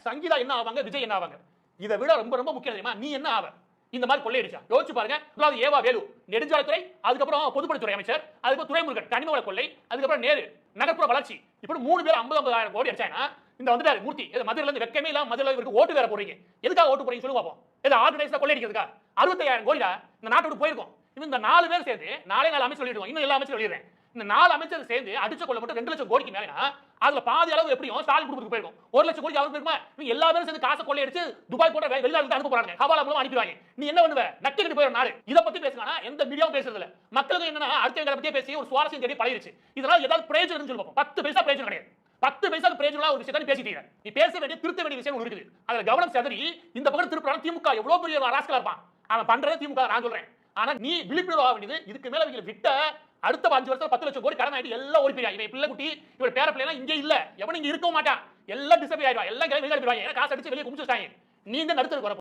சங்கீதா என்ன ஆவாங்க, விஜய் என்ன ஆவாங்க? இதை விட ரொம்ப ரொம்ப முக்கியம் தெரியுமா, நீ என்ன ஆவ? இந்த மாதிரி கொள்ளையடிச்சா யோசிச்சு பாருங்க. முதலாவது ஏவா வேலு நெடுஞ்சாலைத்துறை, அதுக்கப்புறம் பொதுப்பணித்துறை அமைச்சர், அதுக்கப்புறம் துரைமுருகன் கனிமவள கொள்ளை, அதுக்கப்புறம் நேரு நகர்ப்புற வளர்ச்சி. இப்படி 3 பேர் 50-50 கோடி அடிச்சாங்கன்னா இந்த வந்துட்டாரு மூர்த்தி. மதுரையில இருந்து வெக்கமே இல்லாம மதுரையில இவருக்கு ஓட்டு வேற போறீங்க. எதுக்காக ஓட்டு போறீங்க சொல்லுங்க பாப்போம். ஏதோ ஆர்கனைஸ்டா கொள்ளையடிக்கிறதுக்கா? 65,000 கோடிடா இந்த நாட்டை விட்டு போயிருக்கும். இந்த 4 பேர் சேர்ந்து 4 அமைச்சர் சொல்லிடுவோம். இன்னும் எல்லா அமைச்சர் சொல்லிடுறேன். இந்த 4 அமைச்சர் சேர்ந்து அடிச்ச கொள்ள மட்டும் 2 லட்சம் கோடிக்கு மேலனா அதுல பாதி அளவு எப்படியும் ஸ்டாலின் குடும்பத்துக்கு போயிருக்கும். 1 லட்சம் கோடி அவருக்கு இருக்குமா? இவங்க எல்லா பேரும் சேர்ந்து காசை கொள்ளையடிச்சு துபாய் போன்ற வெளிநாட்டுக்கு அனுப்ப போறாங்க. ஹவாலா மூலமா அனுப்பிடுவாங்க. நீ என்ன பண்ணுவ? நக்கிட்டு போயிடும் நாடு. இத பத்தி பேசுனா எந்த மீடியாவும் பேசுறது இல்ல. மக்களுக்கு என்னன்னா அடுத்தவங்களை பத்தியே பேசி ஒரு சுவாரஸ்யம் தேடி பழகிருச்சு. இதனால ஏதாவது பிரயோஜனம் சொல்லி பார்ப்போம். 10 பைசா பிரயோஜனம் கிடையாது. 10 பைசாக்கு பிரயோஜனம் ஒரு விஷயத்தை பேசிட்டீங்க. நீ பேச வேண்டிய திருத்த வேண்டிய விஷயம் ஒன்று இருக்குது. அதுல கவனம் செதறி இந்த பக்கம் திருப்புறான். திமுக எவ்வளவு பெரிய ராஸ்கலா இருப்பான். அவன் பண்றது திமுக நான் சொல்றேன். ஆனா நீ விழிப்புணர்வு ஆக வேண்டியது இதுக்கு மேல இவங்களை விட்ட அடுத்த 5 வருஷத்துல 10 லட்சம் கோடி கடன் ஆயிட்டு எல்லாம் ஓடி போயிடா. இவன் பிள்ளை குட்டி இவன் பேர பிள்ளைலாம் இங்கே இல்ல. எவனும் இங்க இருக்க மாட்டான். எல்லாம் டிசப்பியர் ஆயிடுவான். எல்லாம் வெளியே போயிடுவாங்க. ஏன்னா காசு அடிச்சு வெளியே குமிச்சுட்டாங்க. நீ இந்த நடுத்தருக்கு வர